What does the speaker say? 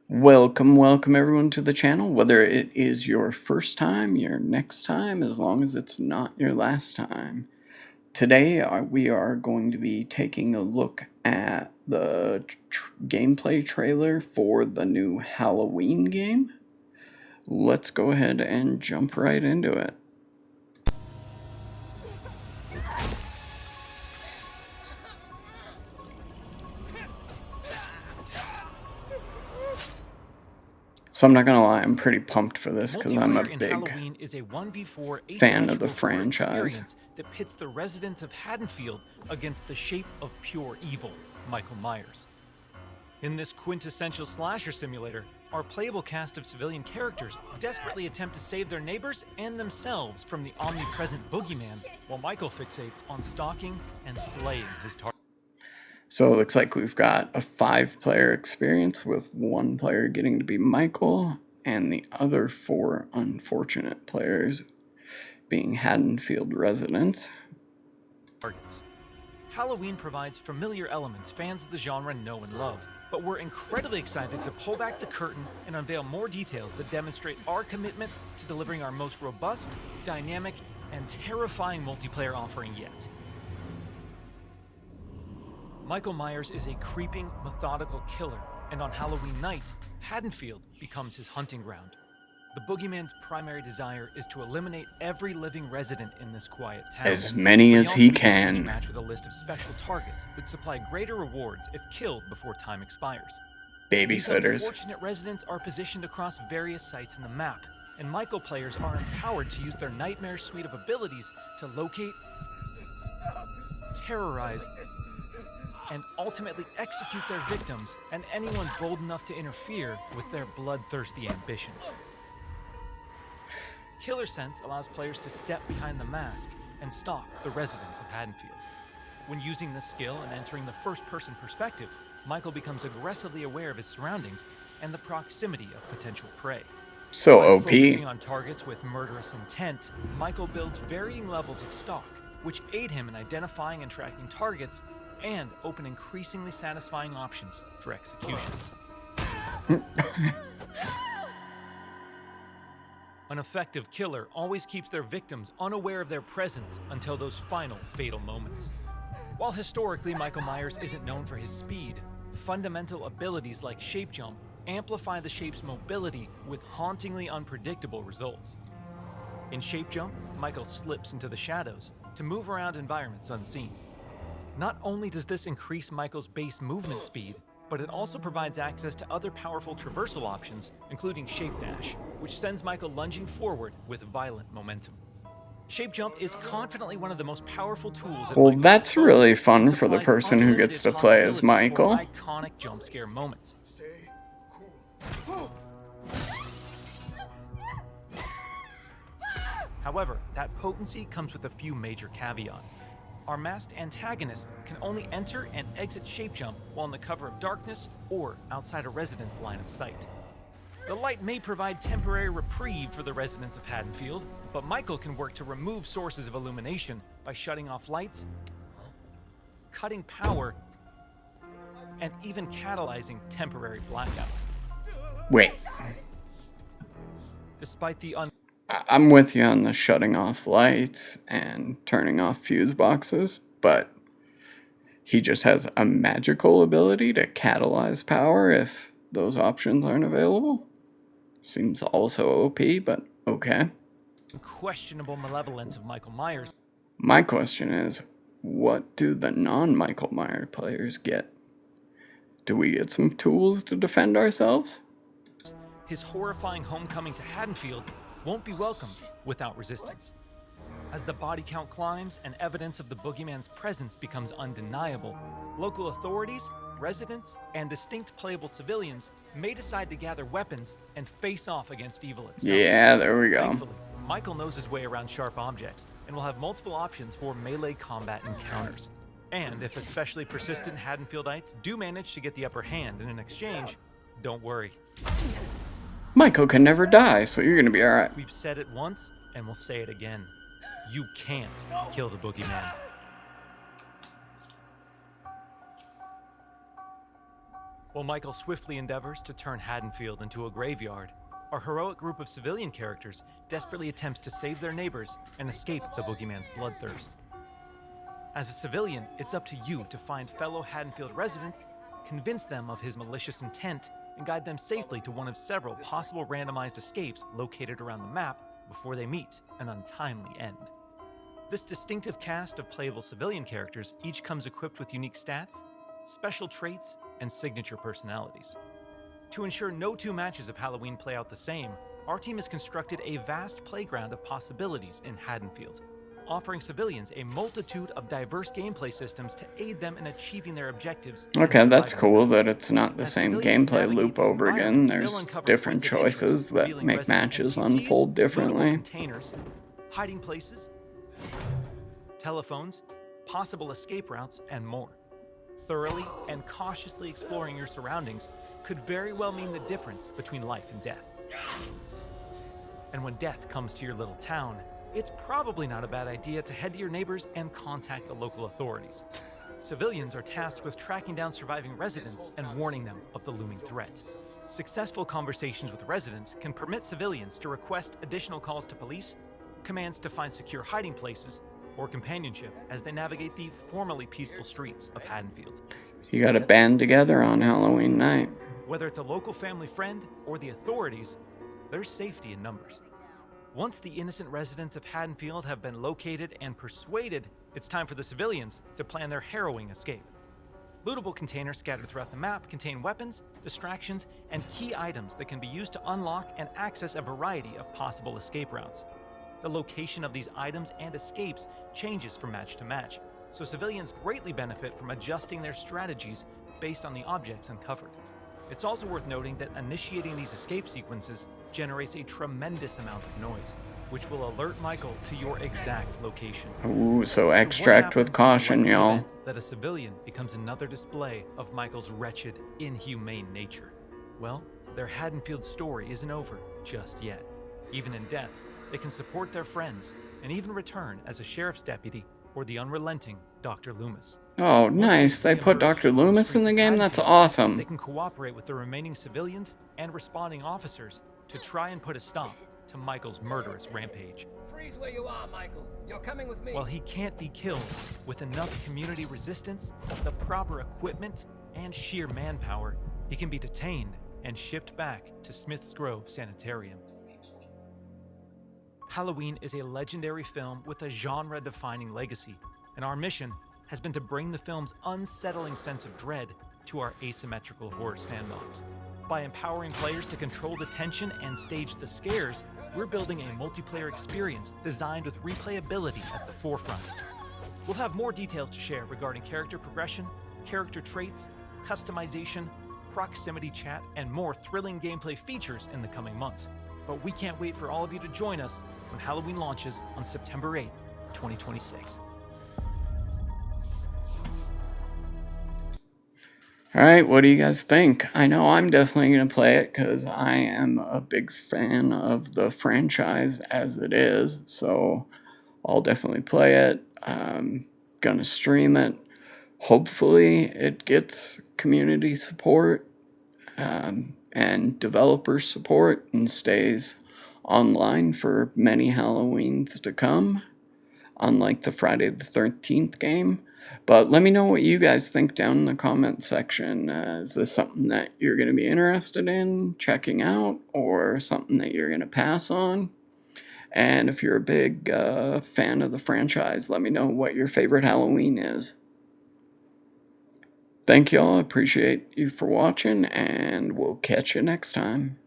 Welcome everyone to the channel, whether it is your first time, your next time, as long as it's not your last time. Today we are going to be taking a look at the gameplay trailer for the new Halloween game. Let's go ahead and jump right into it. So I'm not gonna lie, I'm pretty pumped for this because I'm a big fan of the franchise. That pits the residents of Haddonfield against the shape of pure evil, Michael Myers. In this quintessential slasher simulator, our playable cast of civilian characters desperately attempt to save their neighbors and themselves from the omnipresent boogeyman, while Michael fixates on stalking and slaying his target. So it looks like we've got a 5-player experience with 1 player getting to be Michael and the other 4 unfortunate players being Haddonfield residents. Halloween provides familiar elements fans of the genre know and love, but we're incredibly excited to pull back the curtain and unveil more details that demonstrate our commitment to delivering our most robust, dynamic, and terrifying multiplayer offering yet. Michael Myers is a creeping, methodical killer, and on Halloween night, Haddonfield becomes his hunting ground. The boogeyman's primary desire is to eliminate every living resident in this quiet town. As many as he can. Match with a list of special targets that supply greater rewards if killed before time expires. Babysitters. These unfortunate residents are positioned across various sites in the map, and Michael players are empowered to use their nightmare suite of abilities to locate, terrorize, and ultimately execute their victims and anyone bold enough to interfere with their bloodthirsty ambitions. Killer Sense allows players to step behind the mask and stalk the residents of Haddonfield. When using this skill and entering the first-person perspective, Michael becomes aggressively aware of his surroundings and the proximity of potential prey. So By OP. focusing on targets with murderous intent, Michael builds varying levels of stalk, which aid him in identifying and tracking targets and open increasingly satisfying options for executions. An effective killer always keeps their victims unaware of their presence until those final fatal moments. While historically Michael Myers isn't known for his speed, fundamental abilities like shape jump amplify the shape's mobility with hauntingly unpredictable results. In shape jump, Michael slips into the shadows to move around environments unseen. Not only does this increase Michael's base movement speed, but it also provides access to other powerful traversal options, including Shape Dash, which sends Michael lunging forward with violent momentum. Shape Jump is confidently one of the most powerful tools. Well, that's really fun for the person who gets to play as Michael. Iconic jump scare moments. However, that potency comes with a few major caveats. Our masked antagonist can only enter and exit shape jump while in the cover of darkness or outside a resident's line of sight. The light may provide temporary reprieve for the residents of Haddonfield, but Michael can work to remove sources of illumination by shutting off lights, cutting power, and even catalyzing temporary blackouts. Wait. Despite the I'm with you on the shutting off lights and turning off fuse boxes, but he just has a magical ability to catalyze power if those options aren't available. Seems also OP, but okay. Questionable malevolence of Michael Myers. My question is, what do the non-Michael Myers players get? Do we get some tools to defend ourselves? His horrifying homecoming to Haddonfield won't be welcomed without resistance. As the body count climbs and evidence of the boogeyman's presence becomes undeniable, local authorities, residents, and distinct playable civilians may decide to gather weapons and face off against evil itself. Yeah, there we go. Thankfully, Michael knows his way around sharp objects and will have multiple options for melee combat encounters. And if especially persistent Haddonfieldites do manage to get the upper hand in an exchange, don't worry. Michael can never die, so you're gonna be alright. We've said it once, and we'll say it again. You can't kill the boogeyman. While Michael swiftly endeavors to turn Haddonfield into a graveyard, our heroic group of civilian characters desperately attempts to save their neighbors and escape the boogeyman's bloodthirst. As a civilian, it's up to you to find fellow Haddonfield residents, convince them of his malicious intent, and guide them safely to one of several possible randomized escapes located around the map before they meet an untimely end. This distinctive cast of playable civilian characters each comes equipped with unique stats, special traits, and signature personalities. To ensure no two matches of Halloween play out the same, our team has constructed a vast playground of possibilities in Haddonfield, offering civilians a multitude of diverse gameplay systems to aid them in achieving their objectives. Okay, that's cool that it's not the same gameplay loop over again. There's different choices that make matches unfold differently. Containers, hiding places, telephones, possible escape routes, and more. Thoroughly and cautiously exploring your surroundings could very well mean the difference between life and death. And when death comes to your little town, it's probably not a bad idea to head to your neighbors and contact the local authorities. Civilians are tasked with tracking down surviving residents and warning them of the looming threat. Successful conversations with residents can permit civilians to request additional calls to police, commands to find secure hiding places, or companionship as they navigate the formerly peaceful streets of Haddonfield. You gotta band together on Halloween night. Whether it's a local family friend or the authorities, there's safety in numbers. Once the innocent residents of Haddonfield have been located and persuaded, it's time for the civilians to plan their harrowing escape. Lootable containers scattered throughout the map contain weapons, distractions, and key items that can be used to unlock and access a variety of possible escape routes. The location of these items and escapes changes from match to match, so civilians greatly benefit from adjusting their strategies based on the objects uncovered. It's also worth noting that initiating these escape sequences generates a tremendous amount of noise, which will alert Michael to your exact location. Ooh, so extract with caution, y'all. That a civilian becomes another display of Michael's wretched, inhumane nature. Well, their Haddonfield story isn't over just yet. Even in death, they can support their friends and even return as a sheriff's deputy or the unrelenting Dr. Loomis. Oh, nice. They put Dr. Loomis in the game? That's awesome. They can cooperate with the remaining civilians and responding officers to try and put a stop to Michael's murderous rampage. Freeze where you are, Michael. You're coming with me. While he can't be killed, with enough community resistance, the proper equipment, and sheer manpower, he can be detained and shipped back to Smith's Grove Sanitarium. Halloween is a legendary film with a genre-defining legacy, and our mission has been to bring the film's unsettling sense of dread to our asymmetrical horror sandbox. By empowering players to control the tension and stage the scares, we're building a multiplayer experience designed with replayability at the forefront. We'll have more details to share regarding character progression, character traits, customization, proximity chat, and more thrilling gameplay features in the coming months. But we can't wait for all of you to join us when Halloween launches on September 8th, 2026. All right, what do you guys think? I know I'm definitely going to play it because I am a big fan of the franchise as it is. So I'll definitely play it. I'm going to stream it. Hopefully it gets community support and developer support and stays online for many Halloweens to come, unlike the Friday the 13th game. But let me know what you guys think down in the comment section. Is this something that you're going to be interested in checking out, or something that you're going to pass on? And if you're a big fan of the franchise, let me know what your favorite Halloween is. Thank y'all. I appreciate you for watching, and we'll catch you next time.